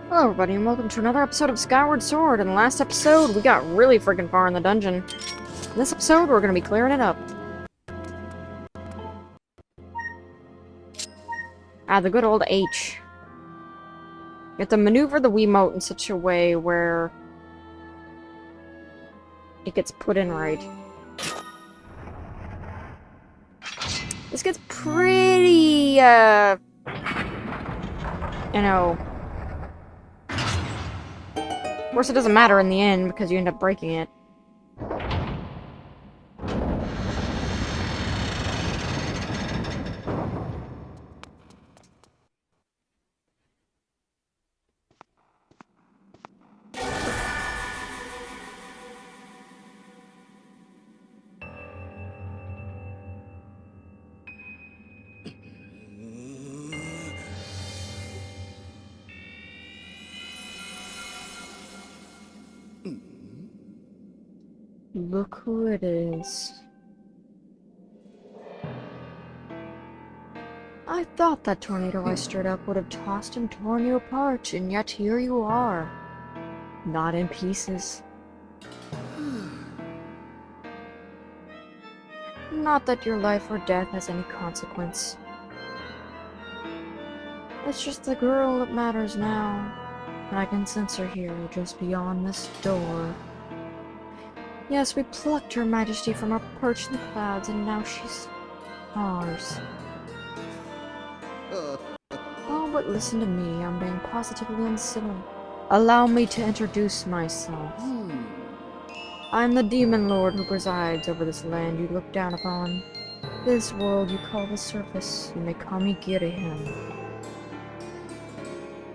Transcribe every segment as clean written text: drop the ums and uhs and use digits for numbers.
Hello everybody and welcome to another episode of Skyward Sword. In the last episode, we got really freaking far in the dungeon. In this episode, we're gonna be clearing it up. The good old H. You have to maneuver the Wiimote in such a way where it gets put in right. This gets pretty, you know... Of course, it doesn't matter in the end, because you end up breaking it. Look who it is. I thought that tornado I stirred up would have tossed and torn you apart, and yet here you are. Not in pieces. Not that your life or death has any consequence. It's just the girl that matters now, and I can sense her here, just beyond this door. Yes, we plucked Her Majesty from our perch in the clouds, and now she's ours. Oh, but listen to me, I'm being positively uncivil. Allow me to introduce myself. I'm the Demon Lord who presides over this land you look down upon. This world you call the surface. You may call me Ghirahim.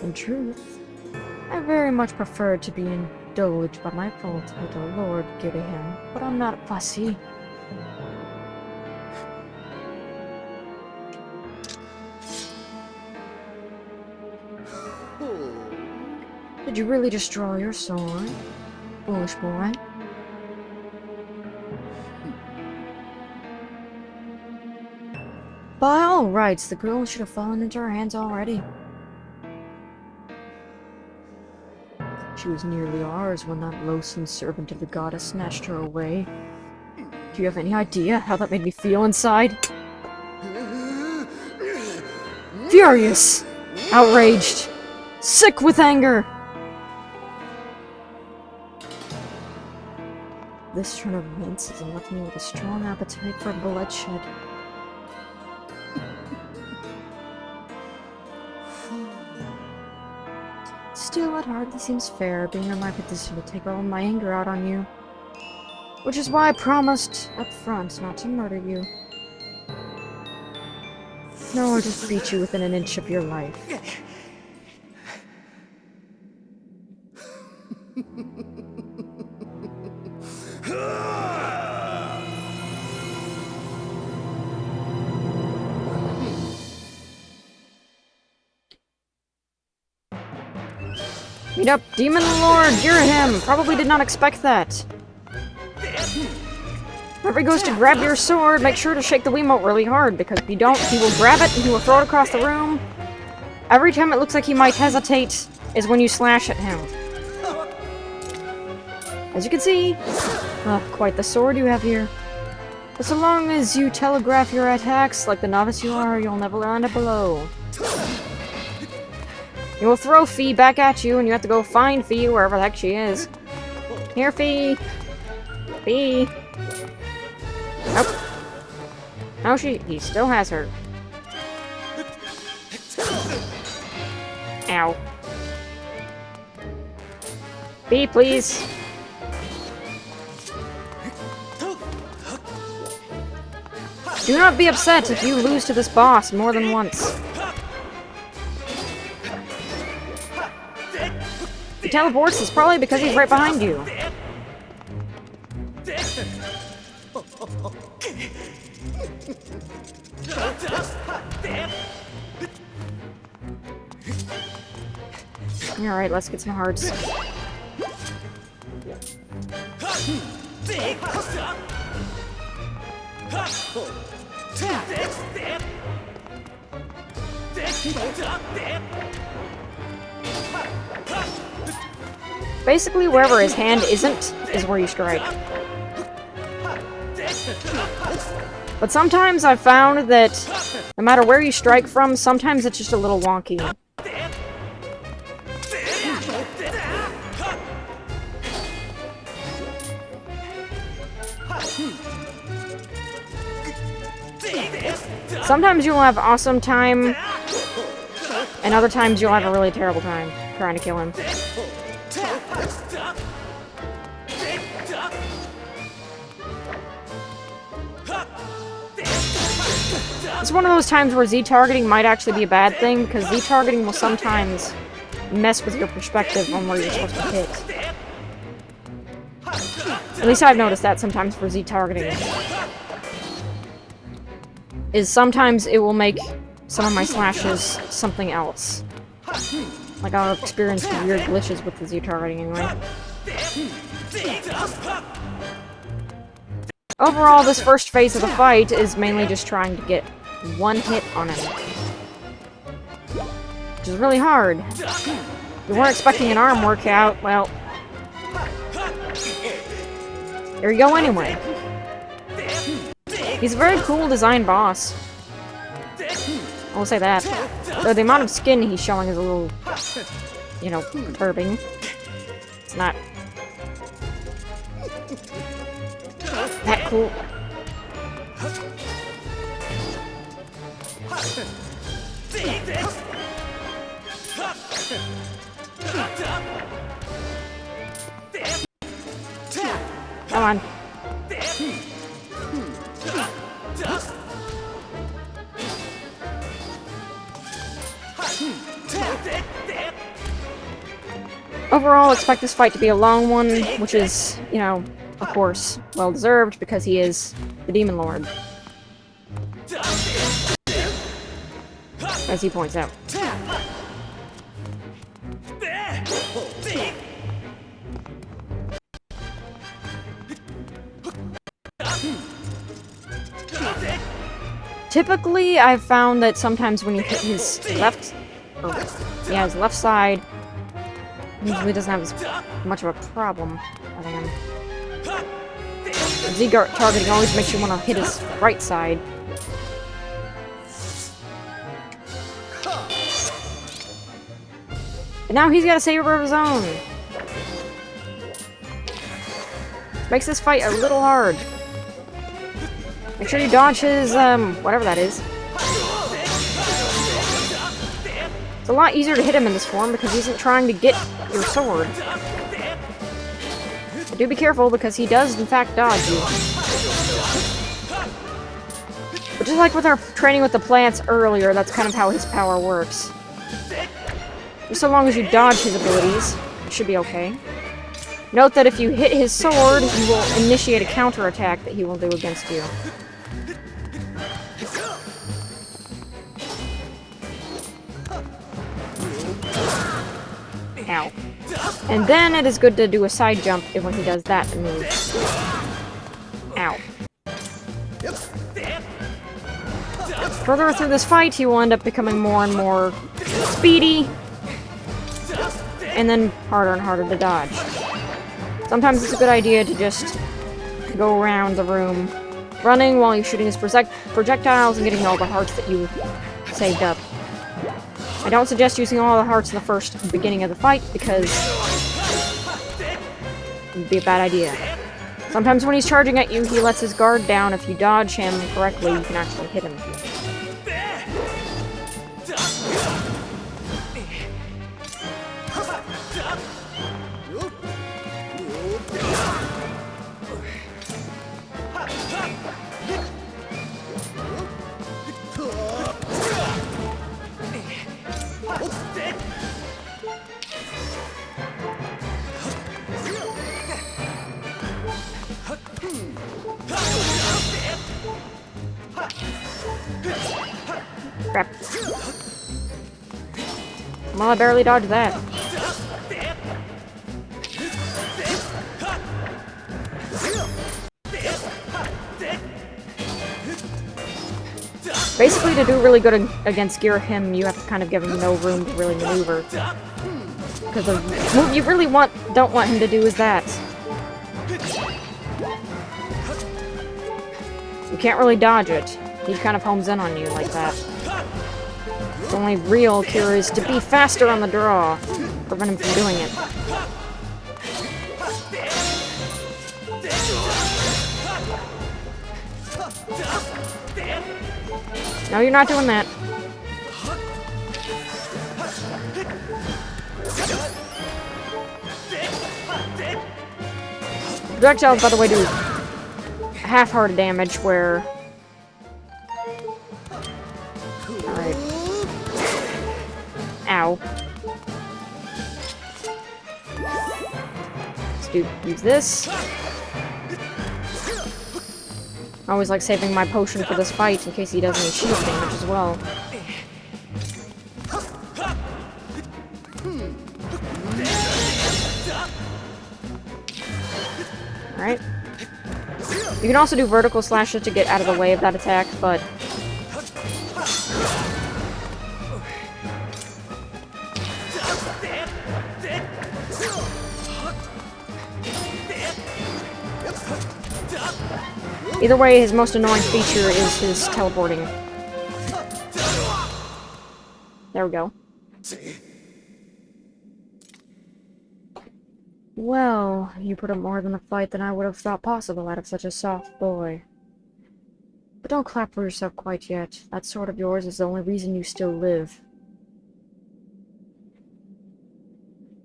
In truth, I very much prefer to be indulged by my full title, Lord Ghirahim, but I'm not fussy. Did you really destroy your sword, foolish boy? By all rights, the girl should have fallen into her hands already. She was nearly ours when that loathsome servant of the goddess snatched her away. Do you have any idea how that made me feel inside? Furious! Outraged! Sick with anger! This turn of events has left me with a strong appetite for bloodshed. Still, it hardly seems fair, being in my position to take all my anger out on you. Which is why I promised up front not to murder you. Nor to beat you within an inch of your life. Meet up, Demon Lord Ghirahim! Probably did not expect that. Whenever he goes to grab your sword, make sure to shake the Wiimote really hard, because if you don't, he will grab it and he will throw it across the room. Every time it looks like he might hesitate is when you slash at him. As you can see, quite the sword you have here. But so long as you telegraph your attacks like the novice you are, you'll never land a blow. He will throw Fee back at you, and you have to go find Fee wherever the heck she is. Here, Fee! Fee! Nope. No, he still has her. Ow. Fee, please! Do not be upset if you lose to this boss more than once. He teleports, it's probably because he's right behind you. Alright, let's get some hearts. Basically, wherever his hand isn't, is where you strike. But sometimes I've found that no matter where you strike from, sometimes it's just a little wonky. Sometimes you'll have awesome time, and other times you'll have a really terrible time trying to kill him. It's one of those times where Z-targeting might actually be a bad thing, because Z-targeting will sometimes mess with your perspective on where you're supposed to hit. At least I've noticed that sometimes for Z-targeting. Is sometimes it will make some of my slashes something else. Like I'll experience weird glitches with the Z-targeting anyway. Overall, this first phase of the fight is mainly just trying to get one hit on him. Which is really hard. If you weren't expecting an arm workout, well... there you go anyway. He's a very cool design boss. I will say that. Though the amount of skin he's showing is a little, you know, perturbing. It's not that cool. Come on. Overall, expect this fight to be a long one, which is, you know, of course, well-deserved, because he is the Demon Lord. As he points out. Typically, I've found that sometimes when you hit his left... his left side, he usually doesn't have as much of a problem. Z-targeting always makes you want to hit his right side. But now he's got a saber of his own. Makes this fight a little hard. Make sure you dodge his, whatever that is. It's a lot easier to hit him in this form because he isn't trying to get your sword. But do be careful because he does, in fact, dodge you. But just like with our training with the plants earlier, that's kind of how his power works. Just so long as you dodge his abilities, it should be okay. Note that if you hit his sword, you will initiate a counterattack that he will do against you. Ow. And then it is good to do a side jump when he does that move. Ow. Further through this fight, he will end up becoming more and more speedy, and then harder and harder to dodge. Sometimes it's a good idea to just go around the room, running while you're shooting his projectiles and getting all the hearts that you saved up. I don't suggest using all the hearts in the first beginning of the fight, because it would be a bad idea. Sometimes when he's charging at you, he lets his guard down. If you dodge him correctly, you can actually hit him. Crap. Well, I barely dodged that. Basically, to do really good against Ghirahim, you have to kind of give him no room to really maneuver. Because the move you really don't want him to do is that. You can't really dodge it. He kind of homes in on you like that. The only real cure is to be faster on the draw. Prevent him from doing it. No, you're not doing that. Projectiles, by the way, do half-heart damage where... Alright. Ow. Let's use this. I always like saving my potion for this fight in case he does any shield damage as well. Alright. You can also do vertical slashes to get out of the way of that attack, but... Either way, his most annoying feature is his teleporting. There we go. Well, you put up more than a fight than I would have thought possible out of such a soft boy. But don't clap for yourself quite yet. That sword of yours is the only reason you still live.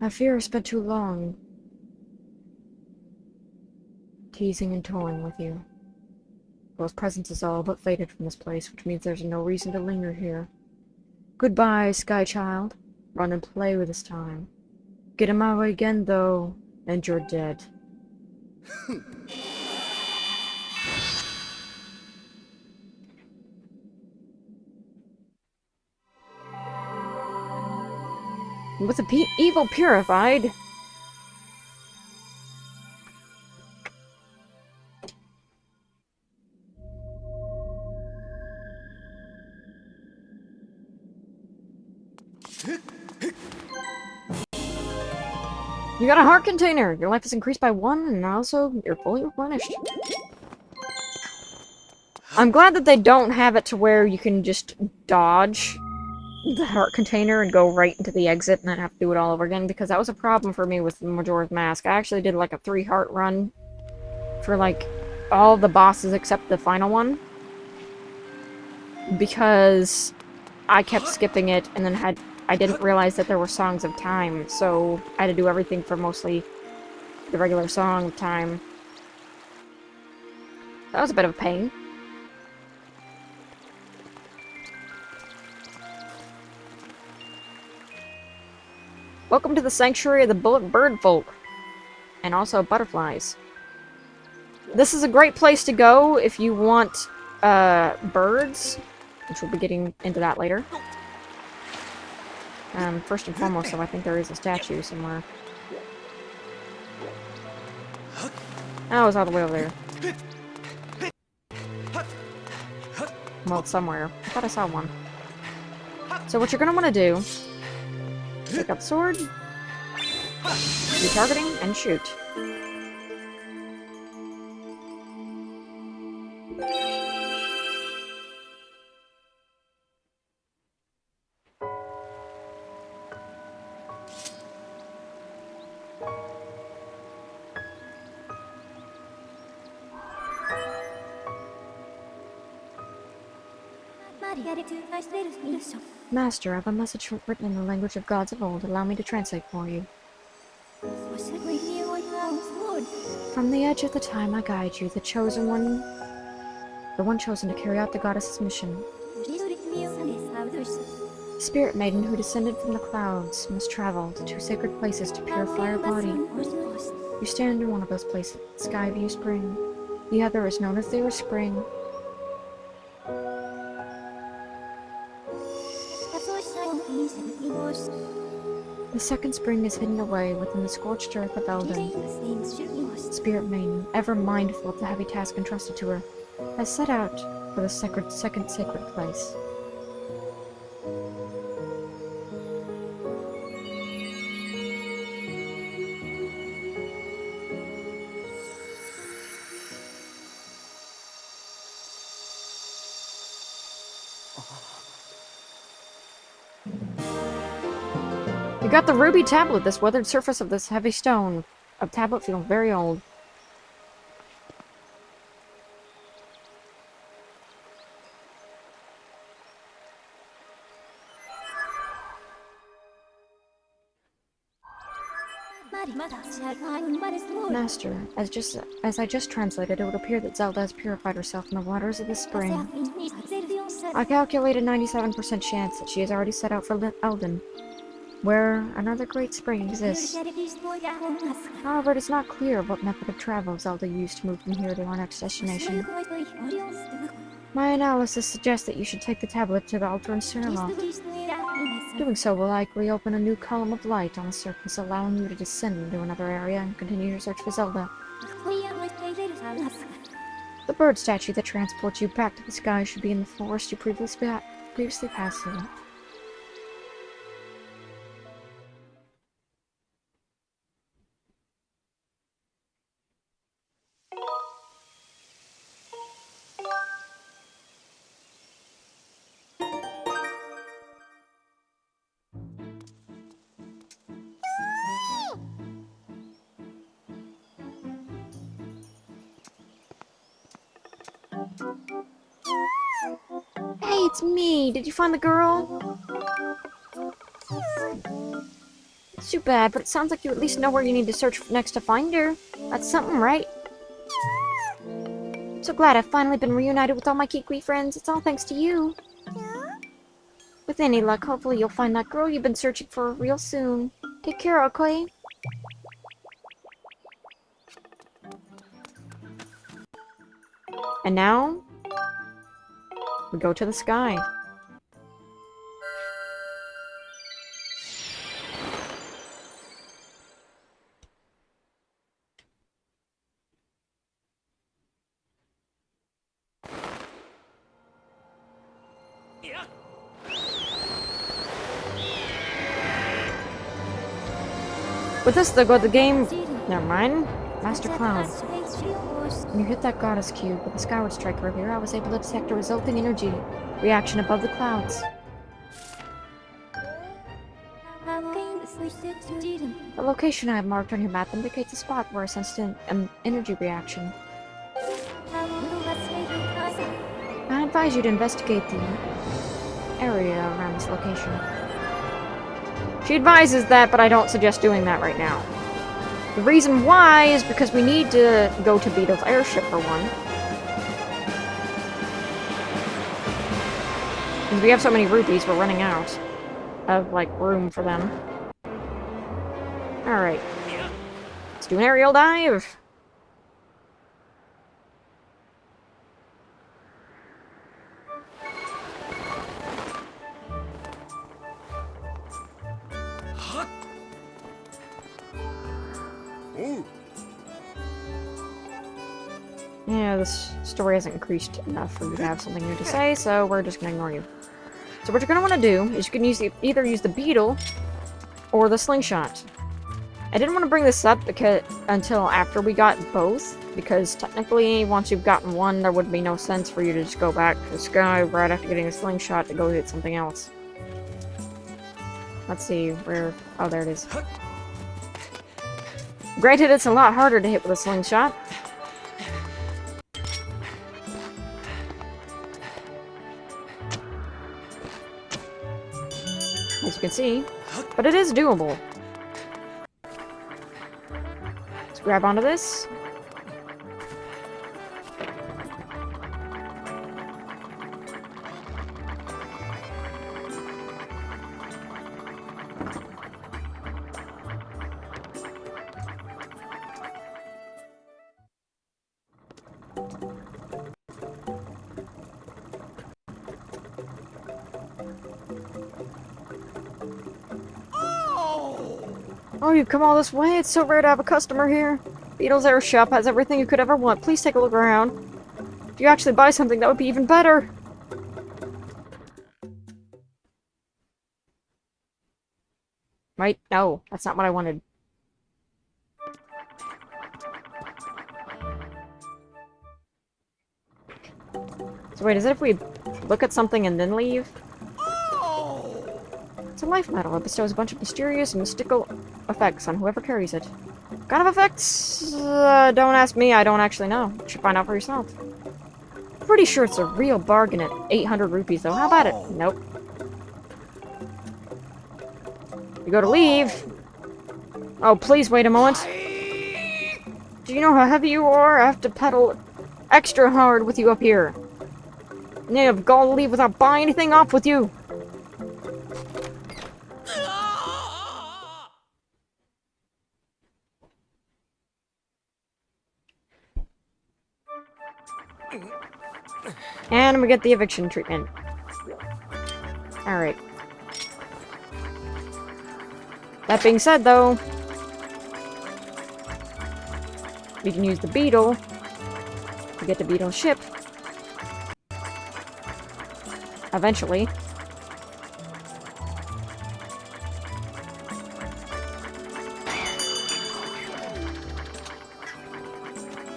I fear I spent too long teasing and toying with you. Will's presence is all but faded from this place, which means there's no reason to linger here. Goodbye, Sky Child. Run and play with this time. Get in my way again, though, and you're dead. With the evil purified... You got a heart container! Your life is increased by 1, and also you're fully replenished. I'm glad that they don't have it to where you can just dodge the heart container and go right into the exit and then have to do it all over again, because that was a problem for me with Majora's Mask. I actually did like a 3-heart run for like all the bosses except the final one, because I kept skipping it and then I didn't realize that there were songs of time, so I had to do everything for mostly the regular song of time. That was a bit of a pain. Welcome to the Sanctuary of the Bird Folk, and also butterflies. This is a great place to go if you want birds, which we'll be getting into that later. First and foremost, though, I think there is a statue somewhere. Oh, it's all the way over there. Well, somewhere. I thought I saw one. So what you're gonna want to do... Take out the sword, do targeting, and shoot. Master, I have a message written in the language of gods of old. Allow me to translate for you. From the edge of the time I guide you, the chosen one... the one chosen to carry out the goddess's mission. Spirit maiden who descended from the clouds must travel to 2 sacred places to purify her body. You stand in one of those places, Skyview Spring. The other is known as the Spring. The second spring is hidden away within the scorched earth of Elden. Spirit Maiden, ever mindful of the heavy task entrusted to her, has set out for the second sacred place. You got the ruby tablet. This weathered surface of this heavy stone. A tablet feels very old. Master, as I just translated, it would appear that Zelda has purified herself in the waters of the spring. I calculate a 97% chance that she has already set out for Eldin, where another great spring exists. However, it is not clear what method of travel Zelda used to move from here to our next destination. My analysis suggests that you should take the tablet to the altar in Sinnerloft. Doing so will likely open a new column of light on the surface, allowing you to descend into another area and continue your search for Zelda. The bird statue that transports you back to the sky should be in the forest you previously passed through. Hey, it's me! Did you find the girl? It's too bad, but it sounds like you at least know where you need to search next to find her. That's something, right? I'm so glad I've finally been reunited with all my Kikwi friends. It's all thanks to you. With any luck, hopefully you'll find that girl you've been searching for real soon. Take care, okay? And now, we go to the sky. With this, though, the game... Never mind. Master Cloud. When you hit that goddess cube with the Skyward Strike earlier, I was able to detect a resulting energy reaction above the clouds. The location I have marked on your map indicates a spot where I sensed an energy reaction. I advise you to investigate the area around this location. She advises that, but I don't suggest doing that right now. The reason why is because we need to go to Beetle's airship for one. Because we have so many rupees, we're running out of, like, room for them. Alright. Let's do an aerial dive! Yeah, this story hasn't increased enough for you to have something new to say, so we're just gonna ignore you. So what you're gonna want to do is you can either use the beetle or the slingshot. I didn't want to bring this up until after we got both, because technically once you've gotten one, there would be no sense for you to just go back to the sky right after getting a slingshot to go hit something else. Let's see, where... Oh, there it is. Granted, it's a lot harder to hit with a slingshot. As you can see, but it is doable. Let's grab onto this. Oh, you've come all this way? It's so rare to have a customer here. Beetle's Air Shop has everything you could ever want. Please take a look around. If you actually buy something, that would be even better. Right? No, that's not what I wanted. So wait, is it if we look at something and then leave? It's a life medal. It bestows a bunch of mysterious and mystical effects on whoever carries it. What kind of effects? Don't ask me, I don't actually know. You should find out for yourself. Pretty sure it's a real bargain at 800 rupees though. How about it? Nope. You go to leave. Oh, please wait a moment. Do you know how heavy you are? I have to pedal extra hard with you up here. And you've got to leave without buying anything off with you. And we get the eviction treatment. Alright. That being said, though, we can use the beetle to get the beetle ship. Eventually.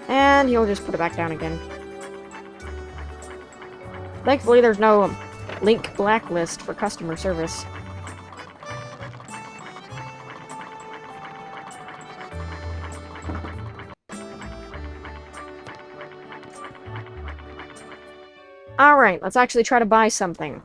And he'll just put it back down again. Thankfully, there's no link blacklist for customer service. Alright, let's actually try to buy something.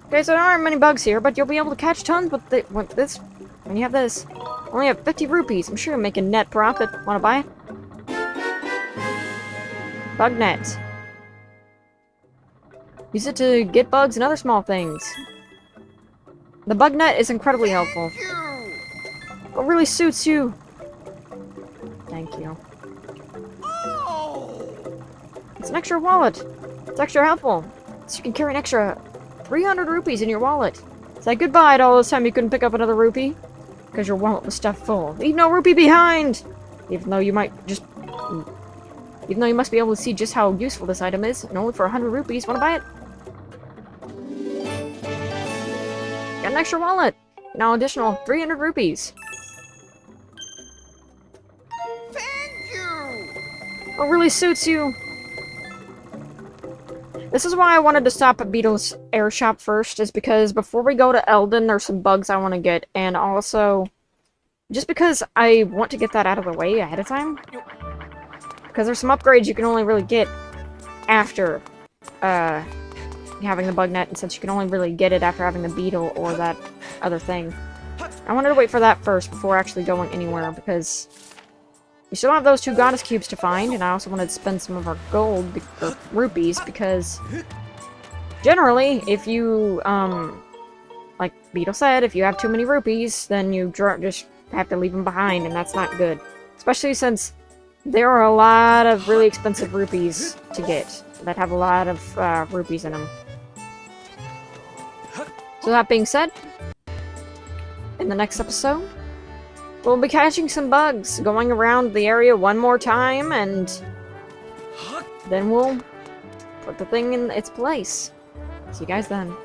Okay, so there aren't many bugs here, but you'll be able to catch tons with this. When you have this. Only have 50 rupees. I'm sure you'll make a net profit. Wanna buy it? Bug net. Use it to get bugs and other small things. The bug net is incredibly helpful. It really suits you. Thank you. It's an extra wallet. It's extra helpful. So you can carry an extra 300 rupees in your wallet. Say goodbye to all this time you couldn't pick up another rupee. Because your wallet was stuffed full. Leave no rupee behind! Even though you must be able to see just how useful this item is, and only for 100 rupees, wanna buy it? Got an extra wallet! Now additional 300 rupees. Thank you! It really suits you. This is why I wanted to stop at Beetle's air shop first, is because before we go to Eldon, there's some bugs I want to get, and also, just because I want to get that out of the way ahead of time. Because there's some upgrades you can only really get after having the bug net, and since you can only really get it after having the Beetle or that other thing. I wanted to wait for that first before actually going anywhere, because we still have those 2 goddess cubes to find, and I also wanted to spend some of our gold, or rupees, because generally, if you, like Beetle said, if you have too many rupees, then you just have to leave them behind, and that's not good. Especially since there are a lot of really expensive rupees to get that have a lot of rupees in them. So that being said, in the next episode, we'll be catching some bugs, going around the area one more time, and then we'll put the thing in its place. See you guys then.